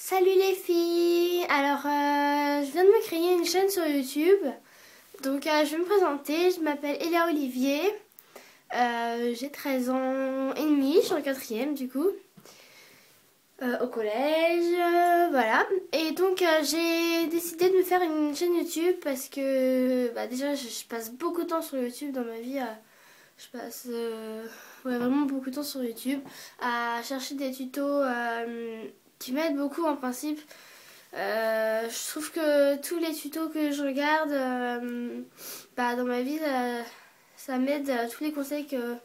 Salut les filles. Alors je viens de me créer une chaîne sur YouTube. Donc je vais me présenter, je m'appelle Elia Olivier. J'ai 13 ans et demi, je suis en quatrième du coup. Au collège, voilà. Et donc j'ai décidé de me faire une chaîne YouTube parce que déjà je passe beaucoup de temps sur YouTube dans ma vie. Je passe ouais, vraiment beaucoup de temps sur YouTube à chercher des tutos qui m'aident beaucoup en principe. Je trouve que tous les tutos que je regarde dans ma vie, ça m'aide. Tous les conseils que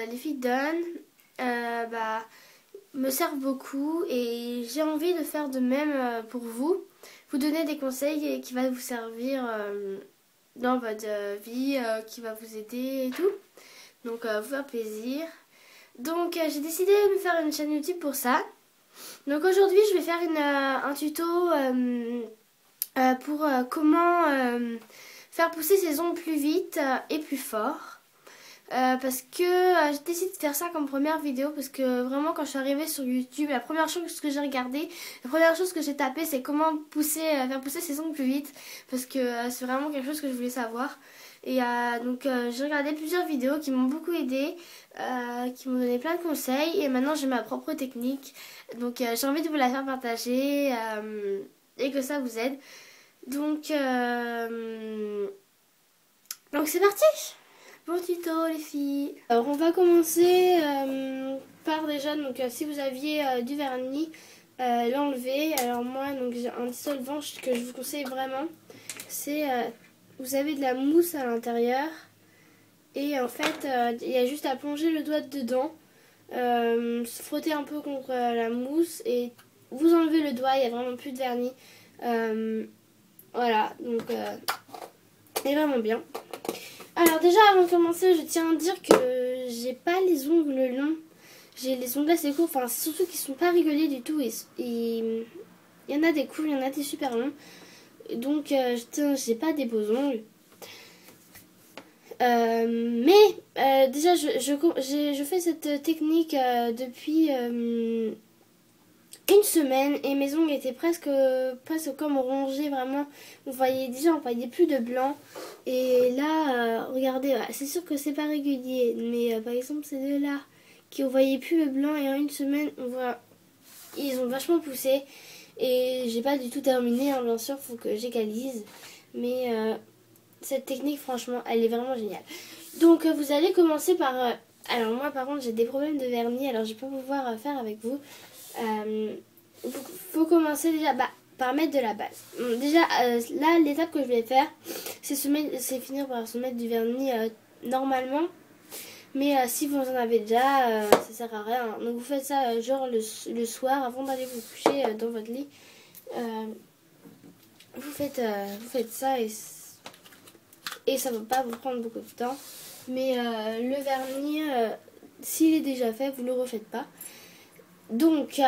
les filles donnent me servent beaucoup et j'ai envie de faire de même pour vous. Vous donner des conseils qui vont vous servir dans votre vie, qui va vous aider et tout. Donc vous faire plaisir. Donc j'ai décidé de me faire une chaîne YouTube pour ça. Donc aujourd'hui je vais faire un tuto pour comment faire pousser ses ongles plus vite et plus fort. Parce que j'ai décidé de faire ça comme première vidéo parce que vraiment quand je suis arrivée sur YouTube, la première chose que j'ai regardé, la première chose que j'ai tapé c'est comment faire pousser ses ongles plus vite parce que c'est vraiment quelque chose que je voulais savoir. Et donc j'ai regardé plusieurs vidéos qui m'ont beaucoup aidé, qui m'ont donné plein de conseils et maintenant j'ai ma propre technique. Donc j'ai envie de vous la faire partager et que ça vous aide. Donc c'est parti! Bon tuto les filles. Alors on va commencer par déjà si vous aviez du vernis, l'enlever. Alors moi donc j'ai un dissolvant que je vous conseille vraiment. C'est vous avez de la mousse à l'intérieur et en fait il y a juste à plonger le doigt dedans, frotter un peu contre la mousse et vous enlevez le doigt, il n'y a vraiment plus de vernis. Voilà donc c'est vraiment bien. Alors déjà avant de commencer je tiens à dire que j'ai pas les ongles longs, j'ai les ongles assez courts, enfin surtout qu'ils sont pas réguliers du tout et il y en a des courts, il y en a des super longs, donc j'ai pas des beaux ongles. Déjà je fais cette technique depuis une semaine et mes ongles étaient presque comme rongés vraiment. On voyait plus de blanc. Et là, regardez, c'est sûr que c'est pas régulier, mais par exemple ces deux-là qui on voyait plus le blanc et en une semaine, on voit, ils ont vachement poussé. Et j'ai pas du tout terminé, hein, bien sûr, faut que j'égalise. Mais cette technique, franchement, elle est vraiment géniale. Donc vous allez commencer par... alors moi par contre j'ai des problèmes de vernis, alors je vais pas pouvoir faire avec vous. Faut commencer déjà par mettre de la base. Déjà là l'étape que je vais faire c'est finir par se mettre du vernis normalement. Mais si vous en avez déjà, ça sert à rien. Donc vous faites ça genre le soir avant d'aller vous coucher dans votre lit. Vous faites ça et ça va pas vous prendre beaucoup de temps. Mais le vernis, s'il est déjà fait, vous ne le refaites pas. Donc,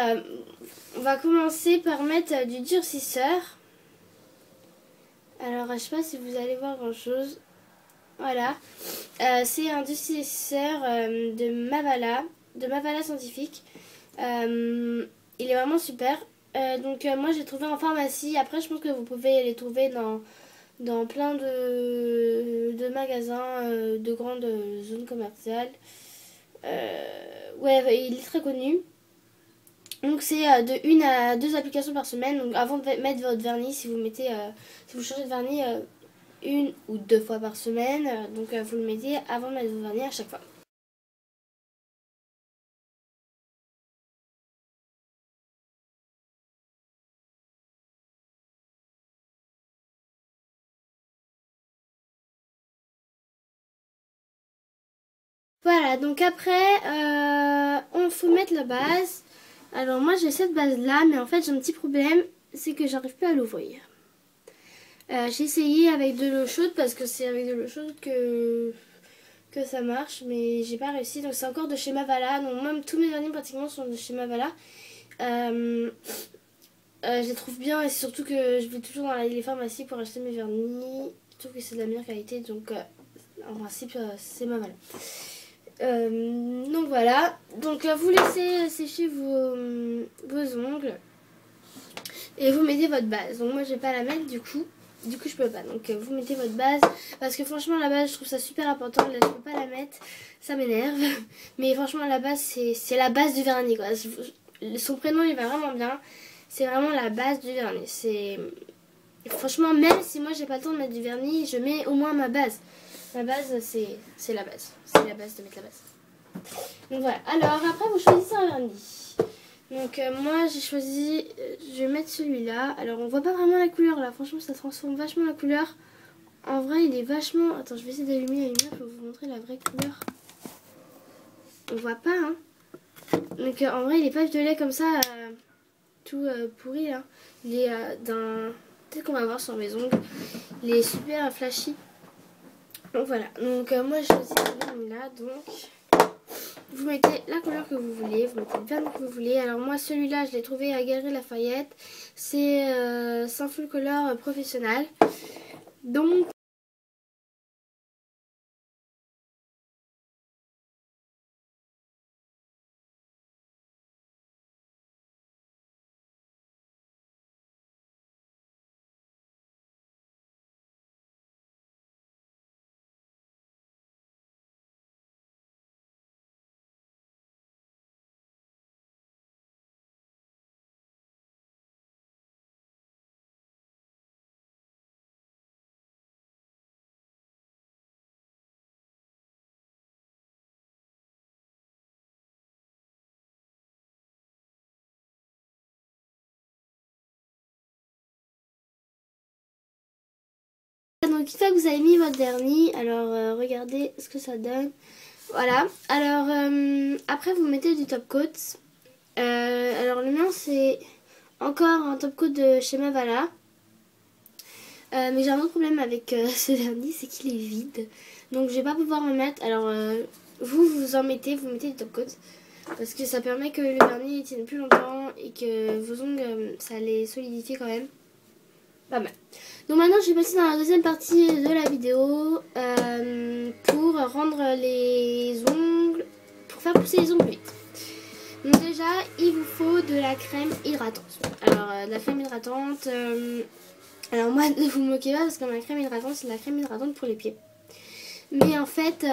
on va commencer par mettre du durcisseur. Alors, je sais pas si vous allez voir grand chose. Voilà. C'est un durcisseur de Mavala Scientifique. Il est vraiment super. Moi, j'ai trouvé en pharmacie. Après, je pense que vous pouvez les trouver dans plein de magasins de grandes zones commerciales. Ouais, il est très connu. Donc c'est de 1 à 2 applications par semaine. Donc avant de mettre votre vernis, si vous changez de vernis 1 ou 2 fois par semaine, vous le mettez avant de mettre votre vernis à chaque fois. Voilà, donc après on faut mettre la base. Alors moi j'ai cette base là, mais en fait j'ai un petit problème, c'est que j'arrive plus à l'ouvrir. J'ai essayé avec de l'eau chaude parce que c'est avec de l'eau chaude que ça marche, mais j'ai pas réussi. Donc c'est encore de chez Mavala. Donc même tous mes vernis pratiquement sont de chez Mavala. Je les trouve bien et surtout que je vais toujours dans les pharmacies pour acheter mes vernis. Je trouve que c'est de la meilleure qualité, donc en principe c'est Mavala. Donc voilà, donc vous laissez sécher vos ongles et vous mettez votre base. Donc moi je vais pas la mettre du coup je peux pas. Donc vous mettez votre base parce que franchement la base je trouve ça super important. Là je peux pas la mettre, ça m'énerve. Mais franchement la base c'est la base du vernis quoi. Son prénom il va vraiment bien. C'est vraiment la base du vernis. Franchement même si moi j'ai pas le temps de mettre du vernis, je mets au moins ma base. Ma base c'est la base. C'est la base de mettre la base. Donc voilà, alors après vous choisissez un vernis. Donc moi j'ai choisi, je vais mettre celui-là. Alors on voit pas vraiment la couleur là, franchement ça transforme vachement la couleur. En vrai il est vachement... Attends je vais essayer d'allumer la lumière pour vous montrer la vraie couleur. On voit pas hein. Donc en vrai il est pas violet comme ça, tout pourri là. Il est d'un... Peut-être qu'on va voir sur mes ongles. Il est super flashy. Donc voilà, donc moi j'ai choisi ce vernis là donc... Vous mettez la couleur que vous voulez, vous mettez le vernis que vous voulez. Alors moi celui-là je l'ai trouvé à Galeries Lafayette. C'est Saint Full Color professionnel. Donc une fois que vous avez mis votre vernis, alors regardez ce que ça donne. Voilà, alors après vous mettez du top coat. Alors le mien c'est encore un top coat de chez Mavala. Mais j'ai un autre problème avec ce vernis, c'est qu'il est vide. Donc je vais pas pouvoir en mettre. Alors vous en mettez, vous mettez du top coat. Parce que ça permet que le vernis tienne plus longtemps et que vos ongles, ça les solidifie quand même. Pas mal. Donc maintenant je vais passer dans la deuxième partie de la vidéo pour rendre les ongles, pour faire pousser les ongles vite. Donc déjà il vous faut de la crème hydratante. Alors de la crème hydratante, alors moi ne vous moquez pas parce que ma crème hydratante c'est de la crème hydratante pour les pieds. Mais en fait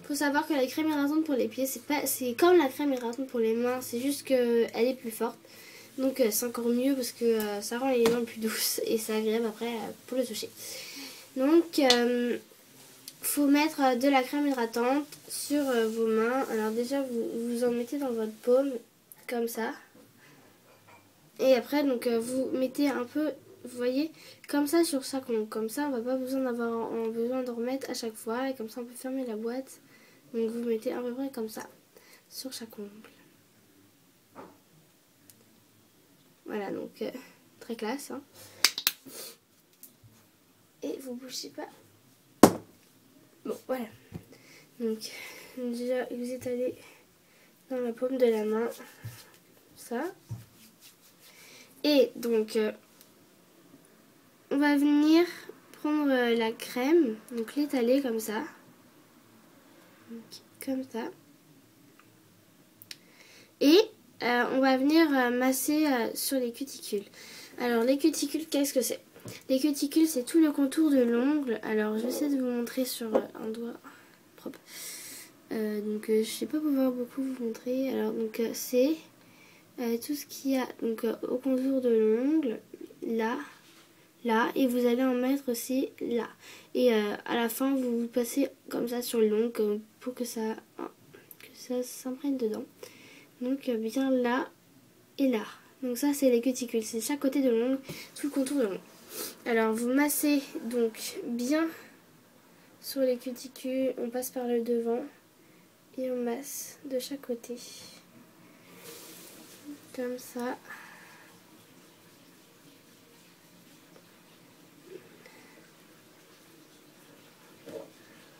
faut savoir que la crème hydratante pour les pieds c'est comme la crème hydratante pour les mains, c'est juste qu'elle est plus forte. Donc c'est encore mieux parce que ça rend les mains plus douces et c'est agréable après pour le toucher. Donc faut mettre de la crème hydratante sur vos mains. Alors déjà vous en mettez dans votre paume comme ça. Et après donc vous mettez un peu, vous voyez, comme ça sur chaque ongle. Comme ça on va pas d'avoir besoin de remettre à chaque fois et comme ça on peut fermer la boîte. Donc vous mettez à peu près comme ça sur chaque ongle. Voilà donc très classe hein. Et vous bougez pas. Bon voilà. Donc déjà vous étalez dans la paume de la main ça. Et donc on va venir prendre la crème, donc l'étaler comme ça. Donc, comme ça. Et on va venir masser sur les cuticules. Alors les cuticules, qu'est-ce que c'est? Les cuticules, c'est tout le contour de l'ongle. Alors j'essaie de vous montrer sur un doigt propre. Donc je ne sais pas pouvoir beaucoup vous montrer. Alors donc c'est tout ce qu'il y a donc au contour de l'ongle, là, et vous allez en mettre aussi là. Et à la fin, vous passez comme ça sur l'ongle pour que ça s'imprègne dedans. Donc bien là et là. Donc ça c'est les cuticules, c'est chaque côté de l'ongle, tout le contour de l'ongle. Alors vous massez donc bien sur les cuticules, on passe par le devant et on masse de chaque côté. Comme ça.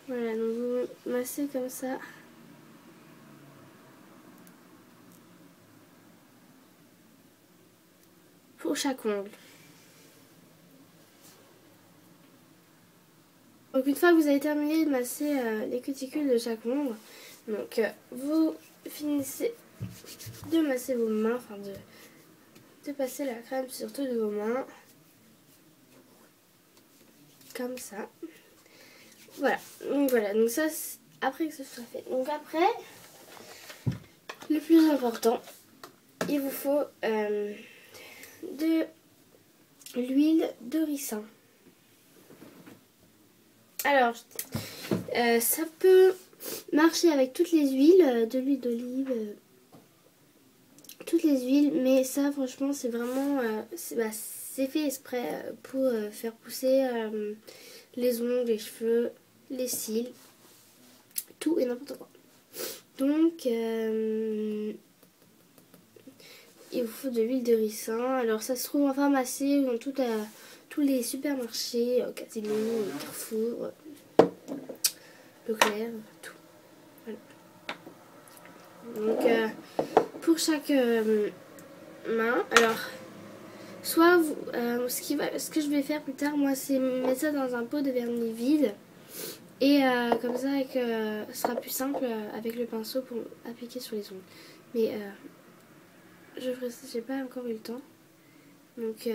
Voilà, donc vous massez comme ça. Pour chaque ongle. Donc une fois que vous avez terminé de masser les cuticules de chaque ongle, donc vous finissez de masser vos mains, enfin de passer la crème sur toutes vos mains. Comme ça. Voilà, donc ça après que ce soit fait. Donc après, le plus important, il vous faut de l'huile de ricin. Alors, ça peut marcher avec toutes les huiles, de l'huile d'olive, toutes les huiles, mais ça franchement c'est vraiment, c'est fait exprès pour faire pousser les ongles, les cheveux, les cils, tout et n'importe quoi. Donc, il vous faut de l'huile de ricin. Alors, ça se trouve en pharmacie ou dans tous les supermarchés, Casino, Carrefour, Leclerc, tout. Voilà. Donc, pour chaque main, alors, soit ce que je vais faire plus tard, moi, c'est mettre ça dans un pot de vernis vide. Et comme ça, ce sera plus simple avec le pinceau pour appliquer sur les ongles. Mais j'ai pas encore eu le temps. Donc,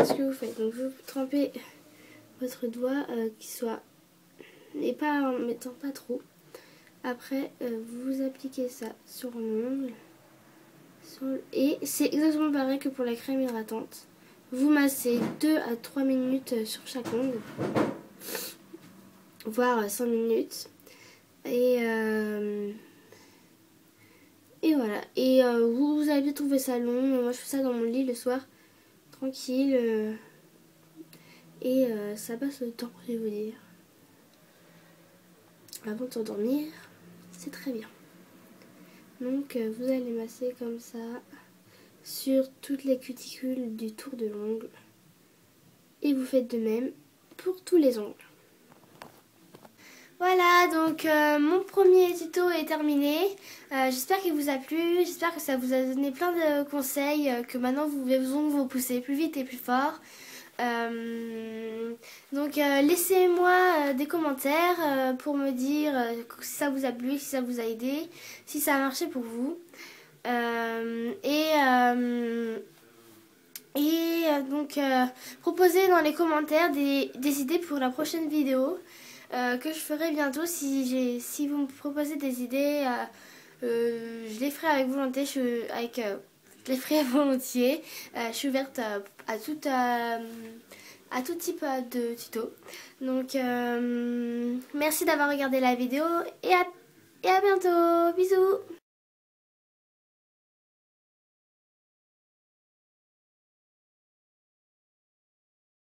ce que vous faites, donc vous trempez votre doigt qui soit, et pas en mettant pas trop. Après, vous appliquez ça sur l'ongle. Et c'est exactement pareil que pour la crème hydratante. Vous massez 2 à 3 minutes sur chaque ongle, voire 5 minutes. Et voilà. Et vous avez peut-être trouvé ça long, mais moi je fais ça dans mon lit le soir, tranquille. Et ça passe le temps, je vais vous dire. Avant de s'endormir, c'est très bien. Donc vous allez masser comme ça sur toutes les cuticules du tour de l'ongle. Et vous faites de même pour tous les ongles. Voilà, donc mon premier tuto est terminé. J'espère qu'il vous a plu, j'espère que ça vous a donné plein de conseils, que maintenant vos ongles vont pousser plus vite et plus fort. Donc laissez-moi des commentaires pour me dire si ça vous a plu, si ça vous a aidé, si ça a marché pour vous. Donc proposez dans les commentaires des idées pour la prochaine vidéo que je ferai bientôt. Si vous me proposez des idées, je les ferai avec volonté, je les ferai volontiers. Je suis ouverte à tout type de tuto. Donc merci d'avoir regardé la vidéo et à bientôt. Bisous.